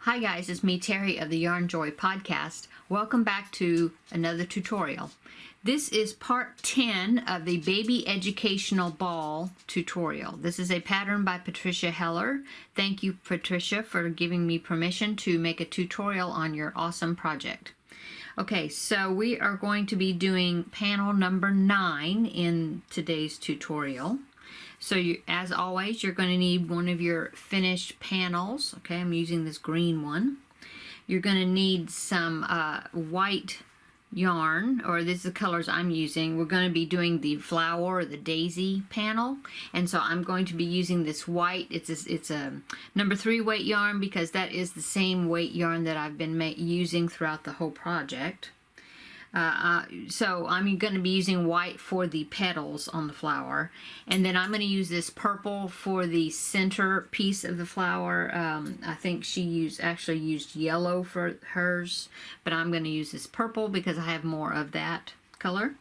Hi guys, it's me Terry of the Yarnjoy podcast. Welcome back to another tutorial. This is part 10 of the baby educational ball tutorial. This is a pattern by Patricia Heller. Thank you, Patricia, for giving me permission to make a tutorial on your awesome project. Okay, so we are going to be doing panel number 9 in today's tutorial. So as always, you're going to need one of your finished panels. Okay, I'm using this green one. You're going to need some white yarn, or this is the colors I'm using. We're going to be doing the flower or the daisy panel, and so I'm going to be using this white. It's a number 3 weight yarn because that is the same weight yarn that I've been using throughout the whole project. So I'm going to be using white for the petals on the flower, and then I'm going to use this purple for the center piece of the flower. I think she actually used yellow for hers, but I'm going to use this purple because I have more of that color.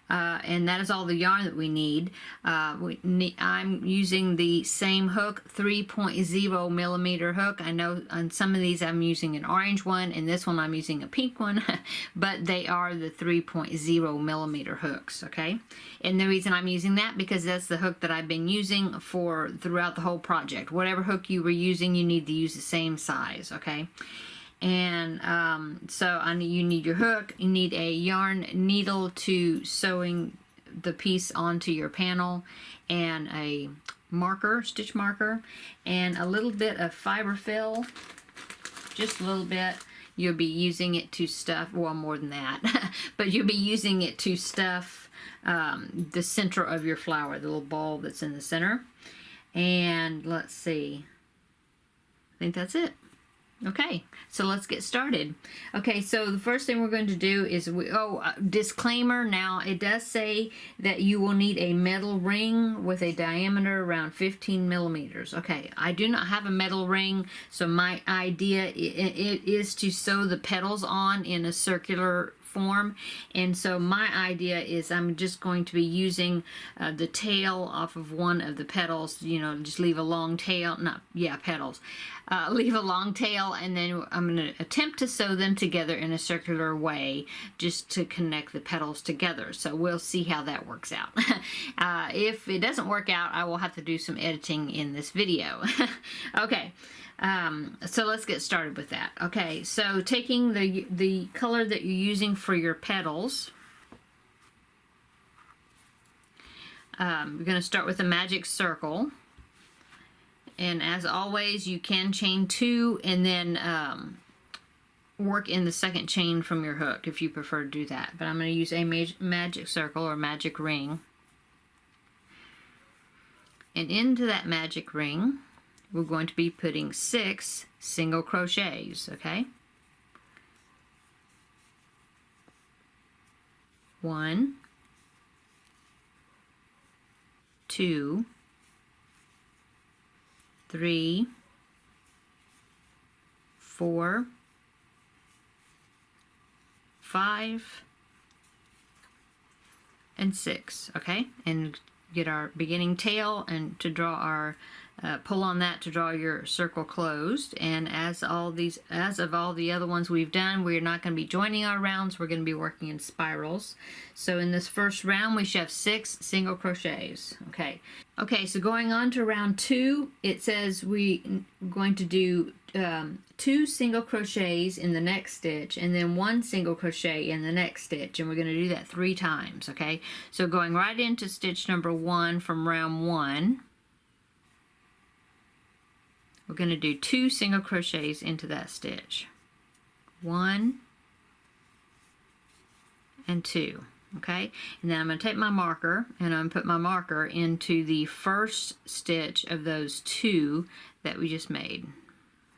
And that is all the yarn that we need. I'm using the same hook, 3.0 millimeter hook. I know on some of these I'm using an orange one, and this one I'm using a pink one, but they are the 3.0 millimeter hooks, okay? And the reason I'm using that because that's the hook that I've been using for throughout the whole project. Whatever hook you were using, you need to use the same size, okay? And you need your hook, you need a yarn needle to sewing the piece onto your panel, and a marker, stitch marker, and a little bit of fiber fill, just a little bit. You'll be using it to stuff, well, more than that, but you'll be using it to stuff the center of your flower, the little ball that's in the center. And let's see, I think that's it. Okay, so let's get started. Okay, so the first thing we're going to do is, disclaimer, now it does say that you will need a metal ring with a diameter around 15 millimeters. Okay, I do not have a metal ring, so my idea it is to sew the petals on in a circular form, and so my idea is I'm just going to be using the tail off of one of the petals, you know, just leave a long tail, petals. Leave a long tail, and then I'm going to attempt to sew them together in a circular way just to connect the petals together. So we'll see how that works out. If it doesn't work out, I will have to do some editing in this video. Okay. So let's get started with that. Okay, so taking the color that you're using for your petals, you're going to start with a magic circle, and as always you can chain 2 and then work in the second chain from your hook if you prefer to do that, but I'm going to use a magic circle or magic ring, and into that magic ring we're going to be putting 6 single crochets, okay? 1, 2, 3, 4, 5, and 6, okay? And get our beginning tail and to draw our pull on that to draw your circle closed. And as of all the other ones we've done, we're not going to be joining our rounds, we're going to be working in spirals. So in this first round we should have 6 single crochets. Okay, so going on to round 2, it says we're going to do 2 single crochets in the next stitch and then 1 single crochet in the next stitch, and we're going to do that 3 times. Okay, so going right into stitch number 1 from round 1, we're going to do 2 single crochets into that stitch, 1 and 2. Okay, and then I'm going to take my marker and I'm going to put my marker into the first stitch of those 2 that we just made.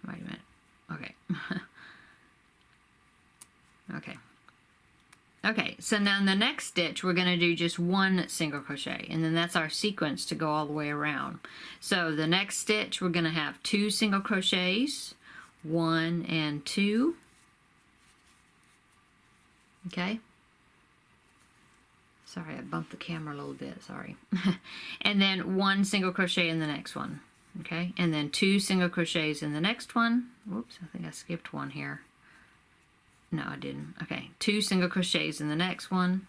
Wait a minute. Okay. Okay, so now in the next stitch we're going to do just 1 single crochet, and then that's our sequence to go all the way around. So the next stitch we're going to have 2 single crochets, 1 and 2. Okay. Sorry, I bumped the camera a little bit, sorry. And then 1 single crochet in the next one. Okay, and then 2 single crochets in the next one. Whoops, I think I skipped one here. No, I didn't. Okay, 2 single crochets in the next one.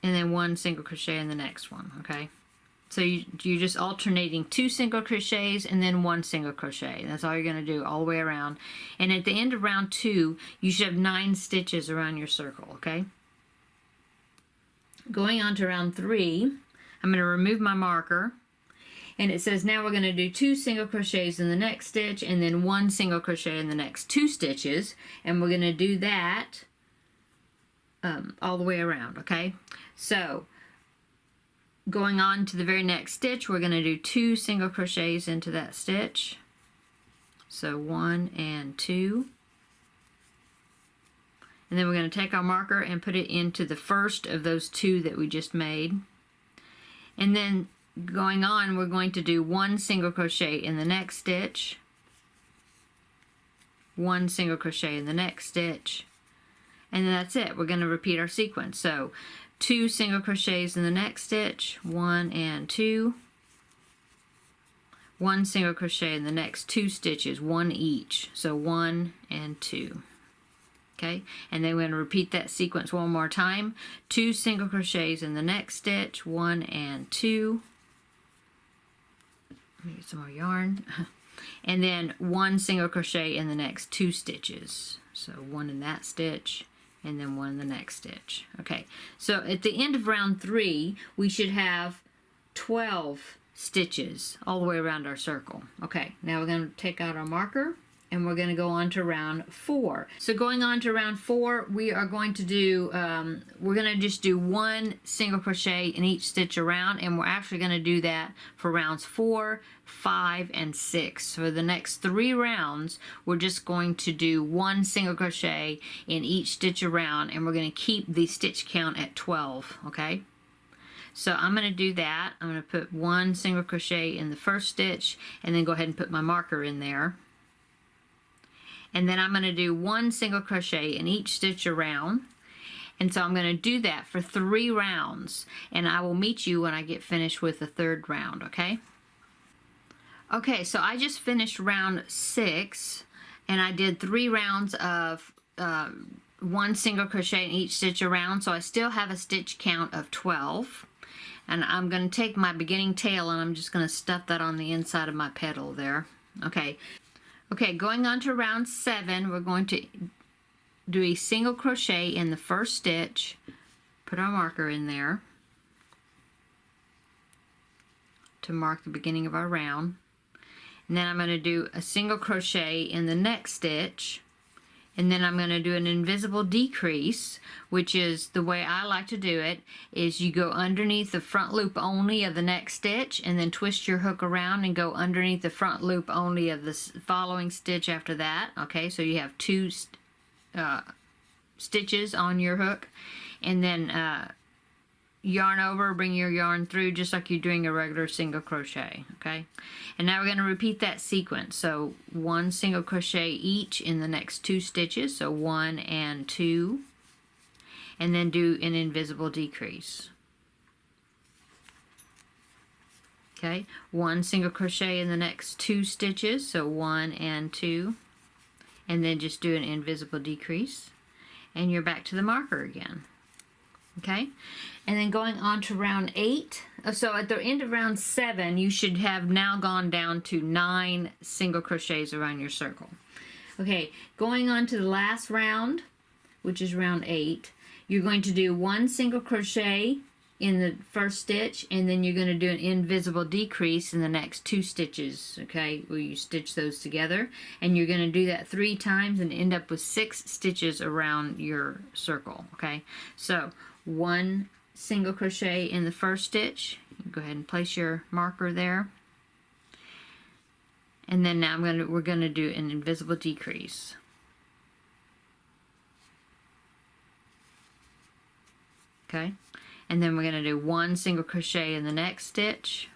And then 1 single crochet in the next one, okay? So you're just alternating 2 single crochets and then 1 single crochet. That's all you're going to do all the way around. And at the end of round 2, you should have 9 stitches around your circle, okay? Going on to round 3, I'm going to remove my marker. And it says now we're going to do 2 single crochets in the next stitch and then 1 single crochet in the next 2 stitches. And we're going to do that all the way around, okay? So going on to the very next stitch, we're going to do 2 single crochets into that stitch. So 1 and 2. And then we're going to take our marker and put it into the first of those 2 that we just made. And then going on, we're going to do 1 single crochet in the next stitch, 1 single crochet in the next stitch, and then that's it. We're going to repeat our sequence. So 2 single crochets in the next stitch, 1 and 2, 1 single crochet in the next 2 stitches, 1 each, so 1 and 2. Okay, and then we're going to repeat that sequence one more time. 2 single crochets in the next stitch, 1 and 2. Let me get some more yarn. And then 1 single crochet in the next 2 stitches. So 1 in that stitch and then 1 in the next stitch. Okay, so at the end of round 3, we should have 12 stitches all the way around our circle. Okay, now we're going to take out our marker and we're going to go on to round 4. So going on to round 4, we are going to do, we're going to just do 1 single crochet in each stitch around, and we're actually going to do that for rounds 4, 5, and 6. For the next 3 rounds, we're just going to do 1 single crochet in each stitch around, and we're going to keep the stitch count at 12, okay? So I'm going to do that. I'm going to put 1 single crochet in the first stitch, and then go ahead and put my marker in there. And then I'm going to do 1 single crochet in each stitch around. And so I'm going to do that for 3 rounds. And I will meet you when I get finished with the 3rd round, okay? Okay, so I just finished round 6. And I did 3 rounds of 1 single crochet in each stitch around. So I still have a stitch count of 12. And I'm going to take my beginning tail and I'm just going to stuff that on the inside of my petal there. Okay. Okay, going on to round 7, we're going to do a single crochet in the first stitch, put our marker in there to mark the beginning of our round. And then I'm going to do a single crochet in the next stitch, and then I'm going to do an invisible decrease, which is the way I like to do it, is you go underneath the front loop only of the next stitch and then twist your hook around and go underneath the front loop only of the following stitch after that. Okay, so you have 2 stitches on your hook, and then yarn over, bring your yarn through just like you're doing a regular single crochet, okay? And now we're going to repeat that sequence. So 1 single crochet each in the next 2 stitches, so 1 and 2, and then do an invisible decrease. Okay, 1 single crochet in the next 2 stitches, so 1 and 2, and then just do an invisible decrease, and you're back to the marker again. Okay, and then going on to round 8. So at the end of round 7, you should have now gone down to 9 single crochets around your circle. Okay, going on to the last round, which is round 8, you're going to do 1 single crochet in the first stitch, and then you're going to do an invisible decrease in the next 2 stitches, okay, where you stitch those together, and you're going to do that 3 times and end up with 6 stitches around your circle, okay? So 1 single crochet in the first stitch. Go ahead and place your marker there. And then now we're going to do an invisible decrease. Okay? And then we're going to do 1 single crochet in the next stitch,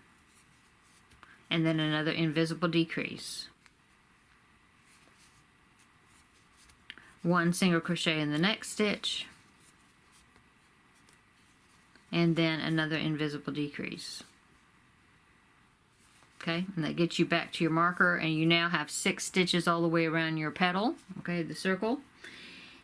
and then another invisible decrease. 1 single crochet in the next stitch, and then another invisible decrease. Okay, and that gets you back to your marker, and you now have 6 stitches all the way around your petal, okay, the circle.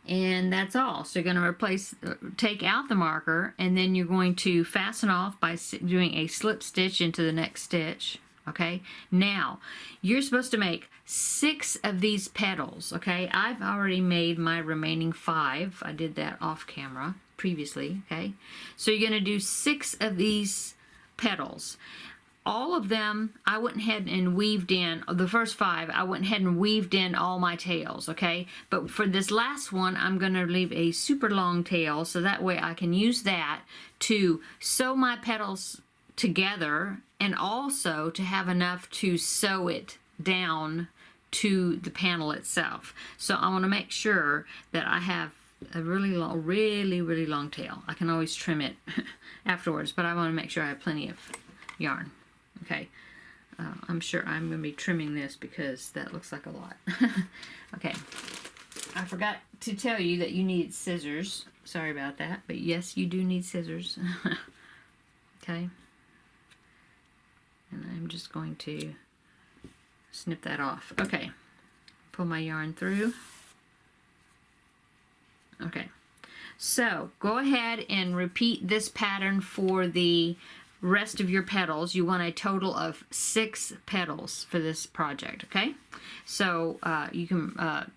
And that's all. So you're going to take out the marker, and then you're going to fasten off by doing a slip stitch into the next stitch. Okay, now you're supposed to make 6 of these petals. Okay, I've already made my remaining 5. I did that off camera previously. Okay, so you're going to do 6 of these petals. All of them, I went ahead and weaved in, the first 5, I went ahead and weaved in all my tails, okay? But for this last one, I'm going to leave a super long tail, so that way I can use that to sew my petals together, and also to have enough to sew it down to the panel itself. So I want to make sure that I have a really long, really long tail. I can always trim it afterwards, but I want to make sure I have plenty of yarn. Okay, I'm sure I'm going to be trimming this because that looks like a lot. Okay, I forgot to tell you that you need scissors. Sorry about that, but yes, you do need scissors. Okay, and I'm just going to snip that off. Okay, pull my yarn through. Okay, so go ahead and repeat this pattern for the rest of your petals. You want a total of 6 petals for this project, okay? So you can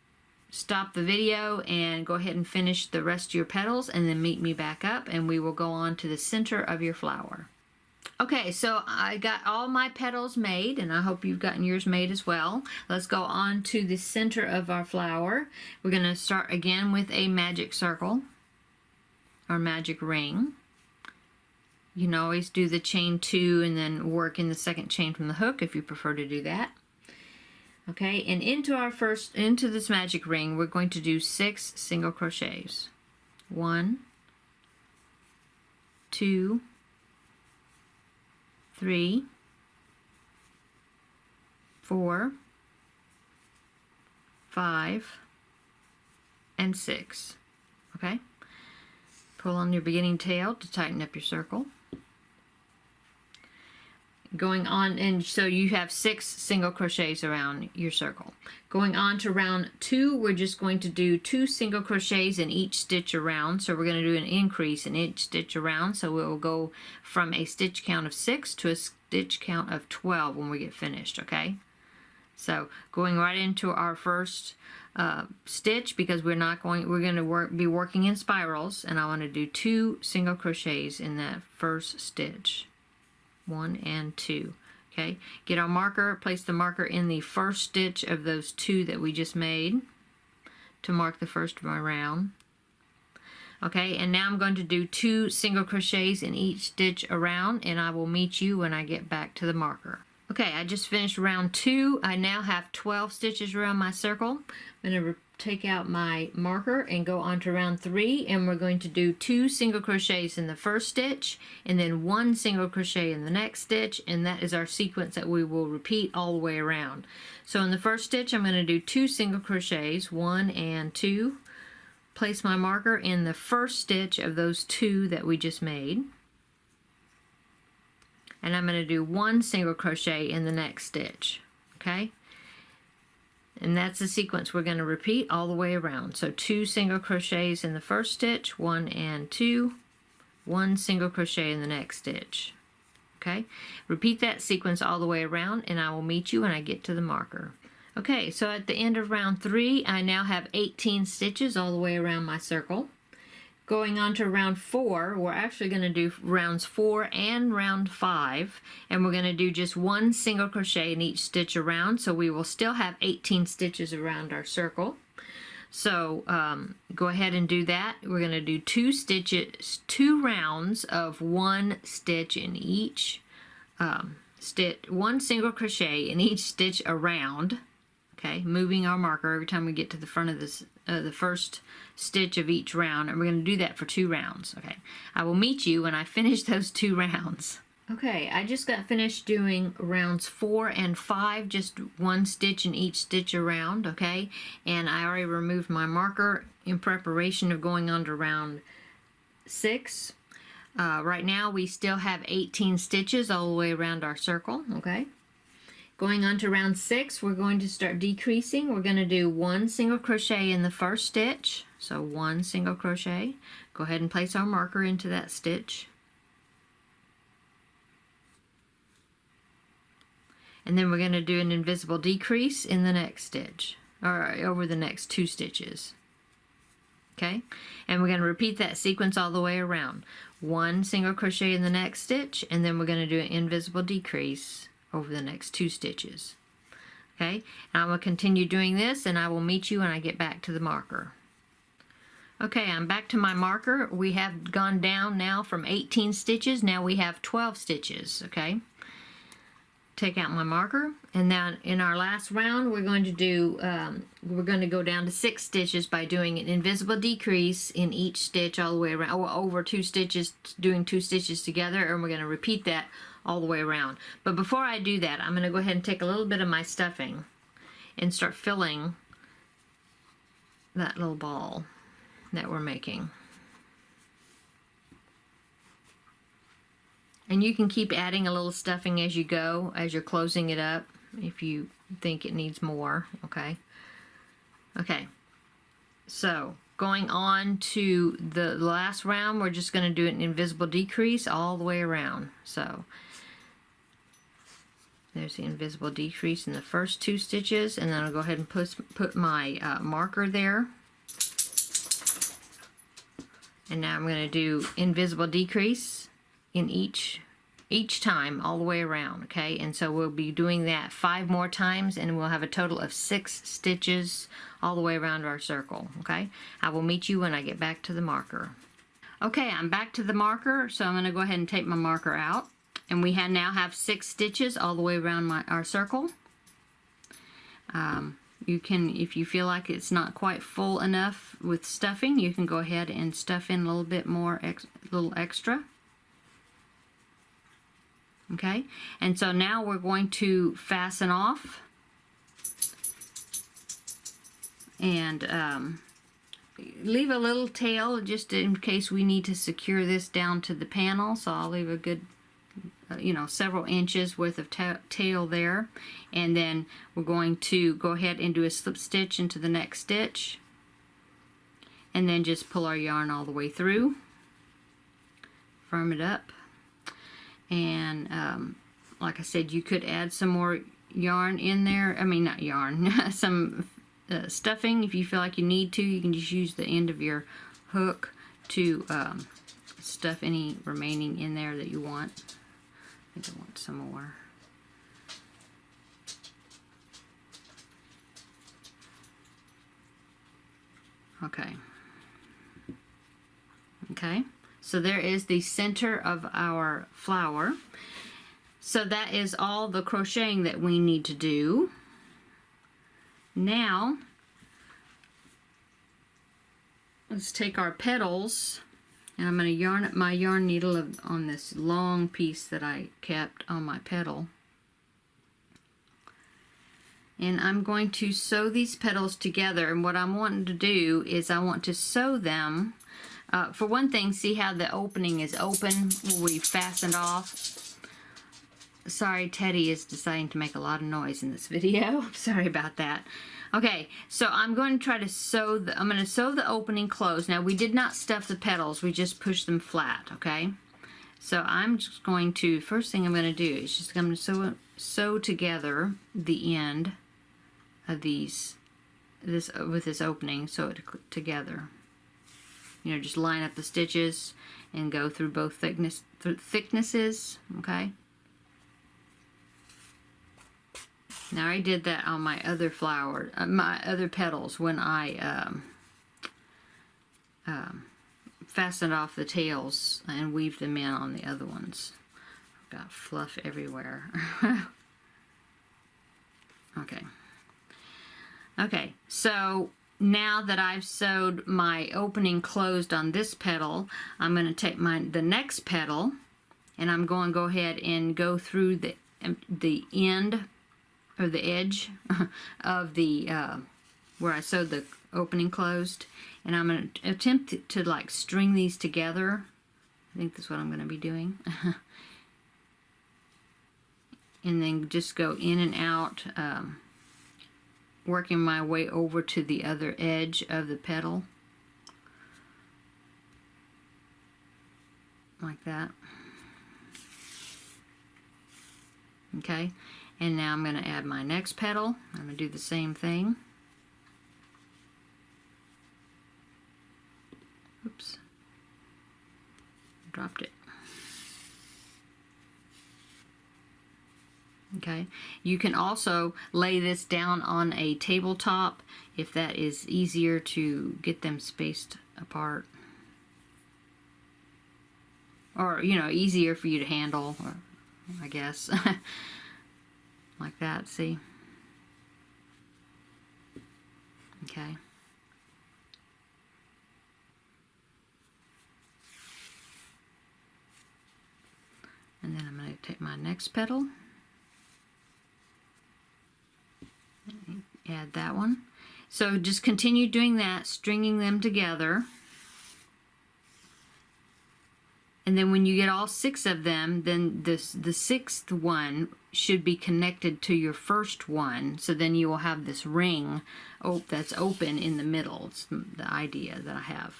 stop the video and go ahead and finish the rest of your petals, and then meet me back up, and we will go on to the center of your flower. Okay, so I got all my petals made, and I hope you've gotten yours made as well. Let's go on to the center of our flower. We're going to start again with a magic circle or magic ring. You can always do the chain 2 and then work in the second chain from the hook if you prefer to do that. Okay, and into this magic ring, we're going to do 6 single crochets. 1, 2, 3, 4, 5, and 6. Okay, pull on your beginning tail to tighten up your circle. Going on, and so you have 6 single crochets around your circle. Going on to round 2, we're just going to do 2 single crochets in each stitch around. So we're going to do an increase in each stitch around. So we'll go from a stitch count of 6 to a stitch count of 12 when we get finished, okay? So going right into our first stitch, because we're going to be working in spirals, and I want to do 2 single crochets in that first stitch. 1 and 2. Okay, get our marker, place the marker in the first stitch of those 2 that we just made to mark the first of my round. Okay, and now I'm going to do 2 single crochets in each stitch around, and I will meet you when I get back to the marker. Okay, I just finished round 2. I now have 12 stitches around my circle. I'm going to take out my marker and go on to round 3, and we're going to do 2 single crochets in the first stitch, and then 1 single crochet in the next stitch, and that is our sequence that we will repeat all the way around. So in the first stitch, I'm going to do 2 single crochets, 1 and 2. Place my marker in the first stitch of those 2 that we just made, and I'm going to do 1 single crochet in the next stitch. Okay, and that's the sequence we're going to repeat all the way around. So 2 single crochets in the first stitch, 1 and 2, 1 single crochet in the next stitch. Okay, repeat that sequence all the way around, and I will meet you when I get to the marker. Okay, so at the end of round 3, I now have 18 stitches all the way around my circle. Going on to round 4, we're actually going to do rounds 4 and round 5, and we're going to do just 1 single crochet in each stitch around, so we will still have 18 stitches around our circle. So go ahead and do that. We're going to do 2 rounds of 1 stitch in each stitch, 1 single crochet in each stitch around. Okay, moving our marker every time we get to the front of this, the first stitch of each round, and we're going to do that for 2 rounds. Okay, I will meet you when I finish those 2 rounds. Okay, I just got finished doing rounds 4 and 5, just 1 stitch in each stitch around, okay? And I already removed my marker in preparation of going on to round 6. Right now we still have 18 stitches all the way around our circle, okay? Going on to round 6, we're going to start decreasing. We're going to do 1 single crochet in the first stitch. So 1 single crochet. Go ahead and place our marker into that stitch. And then we're going to do an invisible decrease in the next stitch, or over the next 2 stitches. Okay? And we're going to repeat that sequence all the way around. 1 single crochet in the next stitch, and then we're going to do an invisible decrease over the next 2 stitches. Okay? And I'm going to continue doing this, and I will meet you when I get back to the marker. Okay, I'm back to my marker. We have gone down now from 18 stitches. Now we have 12 stitches, okay? Take out my marker, and now in our last round we're going to do we're going to go down to 6 stitches by doing an invisible decrease in each stitch all the way around, or over 2 stitches, doing 2 stitches together, and we're going to repeat that all the way around. But before I do that, I'm going to go ahead and take a little bit of my stuffing and start filling that little ball that we're making. And you can keep adding a little stuffing as you go, as you're closing it up, if you think it needs more, okay? Okay, so going on to the last round, we're just going to do an invisible decrease all the way around. So there's the invisible decrease in the first 2 stitches, and then I'll go ahead and put my marker there. And now I'm going to do invisible decrease in each time all the way around, okay? And so we'll be doing that 5 more times, and we'll have a total of 6 stitches all the way around our circle, okay? I will meet you when I get back to the marker. Okay, I'm back to the marker, so I'm going to go ahead and take my marker out, and we now have 6 stitches all the way around our circle. You can, if you feel like it's not quite full enough with stuffing, you can go ahead and stuff in a little bit more, little extra. Okay, and so now we're going to fasten off and leave a little tail just in case we need to secure this down to the panel. So I'll leave a good several inches worth of tail there, and then we're going to go ahead and do a slip stitch into the next stitch, and then just pull our yarn all the way through, firm it up, and like I said, you could add some more yarn in there. I mean, not yarn, some stuffing if you feel like you need to. You can just use the end of your hook to stuff any remaining in there that you want. I think I want some more. Okay. Okay, so there is the center of our flower. So that is all the crocheting that we need to do. Now, let's take our petals, and I'm going to yarn up my yarn needle on this long piece that I kept on my petal. And I'm going to sew these petals together, and what I'm wanting to do is I want to sew them. For one thing, see how the opening is open where we fastened off. Sorry, Teddy is deciding to make a lot of noise in this video. Sorry about that. Okay, so I'm going to try to sew I'm going to sew the opening closed. Now, we did not stuff the petals, we just pushed them flat, okay? So I'm just going to, first thing I'm going to do is just I'm going to sew together the end of this with this opening, sew it together. You know, just line up the stitches and go through both thicknesses, okay? Now I did that on my other flower, my other petals when I fastened off the tails and weaved them in on the other ones. I've got fluff everywhere. Okay. Okay, so now that I've sewed my opening closed on this petal, I'm going to take the next petal, and I'm going to go ahead and go through the end or the edge of the where I sewed the opening closed, and I'm going to attempt to like string these together I think that's what I'm going to be doing. And then just go in and out, working my way over to the other edge of the petal. Like that. Okay, and now I'm going to add my next petal. I'm going to do the same thing. Oops. Dropped it. Okay, you can also lay this down on a tabletop if that is easier to get them spaced apart. Or, you know, easier for you to handle, or, I guess. Like that, see? Okay. And then I'm going to take my next petal. Add that one. So just continue doing that, stringing them together. And then when you get all 6 of them, then the 6th one should be connected to your first one. So then you will have this ring that's open in the middle. It's the idea that I have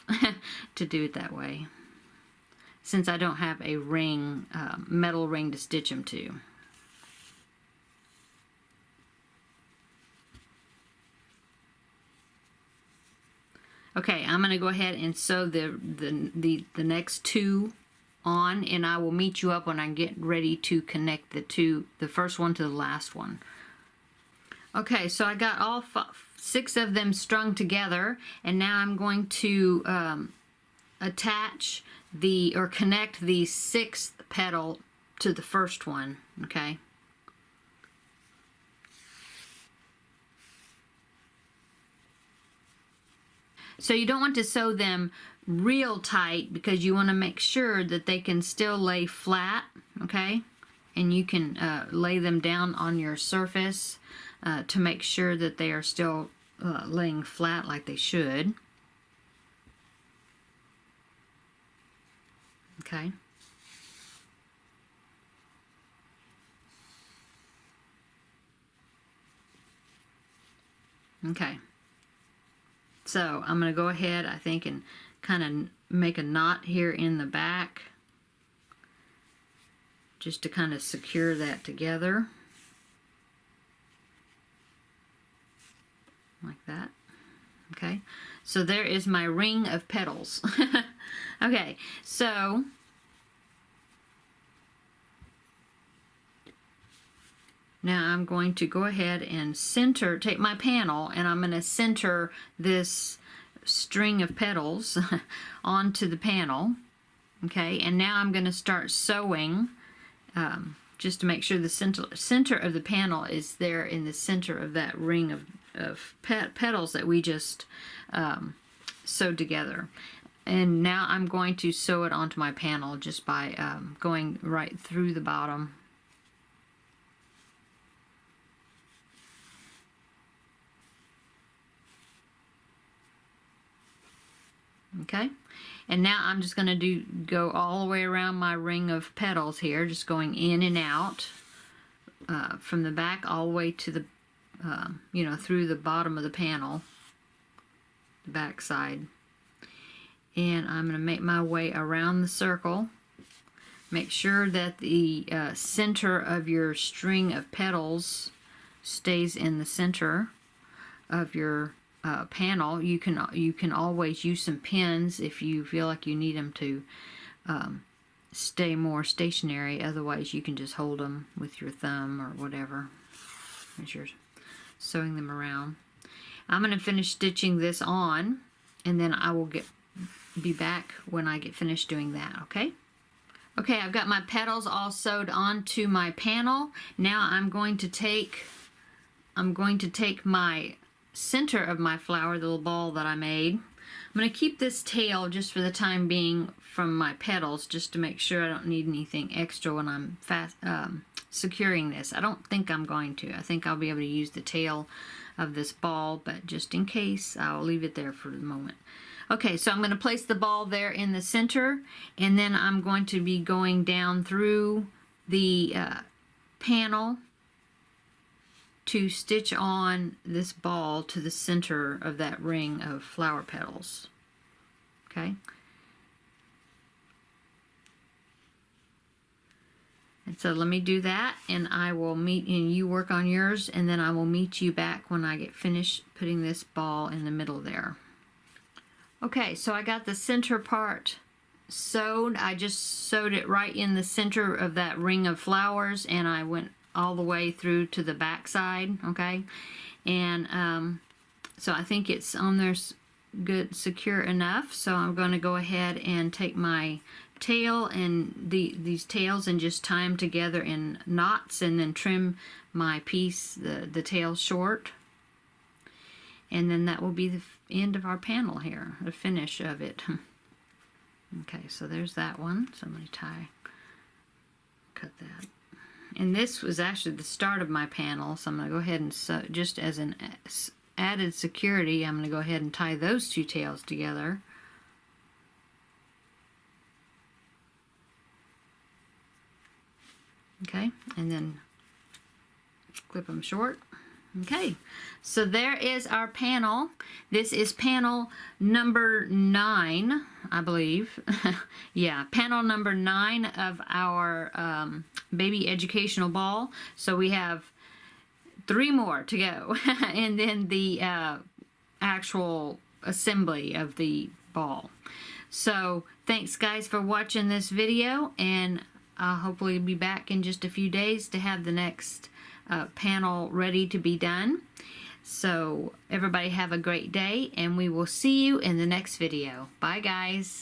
to do it that way, since I don't have a ring, metal ring to stitch them to. Okay, I'm going to go ahead and sew the next 2 on, and I will meet you up when I get ready to connect the first one to the last one. Okay, so I got all 6 of them strung together, and now I'm going to attach or connect the 6th petal to the first one. Okay. So you don't want to sew them real tight because you want to make sure that they can still lay flat, okay? And you can lay them down on your surface to make sure that they are still laying flat like they should. Okay. Okay. So I'm going to go ahead, I think, and kind of make a knot here in the back just to kind of secure that together. Like that. Okay. So there is my ring of petals. Okay. So now I'm going to go ahead and take my panel, and I'm going to center this string of petals onto the panel. Okay, and now I'm going to start sewing just to make sure the center of the panel is there in the center of that ring of petals that we just sewed together. And now I'm going to sew it onto my panel just by going right through the bottom. Okay, and now I'm just going to go all the way around my ring of petals here, just going in and out from the back all the way to the, you know, through the bottom of the panel, the back side. And I'm going to make my way around the circle. Make sure that the center of your string of petals stays in the center of your panel. You can always use some pins if you feel like you need them to stay more stationary. Otherwise, you can just hold them with your thumb or whatever as you're sewing them around. I'm going to finish stitching this on, and then I will be back when I get finished doing that. Okay. Okay, I've got my petals all sewed onto my panel. Now I'm going to take my center of my flower, the little ball that I made. I'm going to keep this tail just for the time being from my petals, just to make sure I don't need anything extra when I'm securing this. I don't think I'm going to. I think I'll be able to use the tail of this ball, but just in case, I'll leave it there for the moment. Okay, so I'm going to place the ball there in the center, and then I'm going to be going down through the panel to stitch on this ball to the center of that ring of flower petals. Okay. And so let me do that, and I will meet, and you work on yours, and then I will meet you back when I get finished putting this ball in the middle there. Okay, so I got the center part sewed. I just sewed it right in the center of that ring of flowers, and I went all the way through to the back side, okay? And so I think it's on there good, secure enough. So I'm going to go ahead and take my tail and these tails and just tie them together in knots, and then trim my piece, the tail short. And then that will be the end of our panel here, the finish of it. Okay, so there's that one. So I'm going to cut that. And this was actually the start of my panel, so I'm going to go ahead and sew, just as an added security, I'm going to go ahead and tie those two tails together. Okay, and then clip them short. Okay, so there is our panel. This is panel number 9, I believe. Yeah, panel number 9 of our baby educational ball. So we have 3 more to go, and then the actual assembly of the ball. So thanks guys for watching this video, and I'll hopefully be back in just a few days to have the next panel ready to be done. So everybody have a great day, and we will see you in the next video. Bye guys.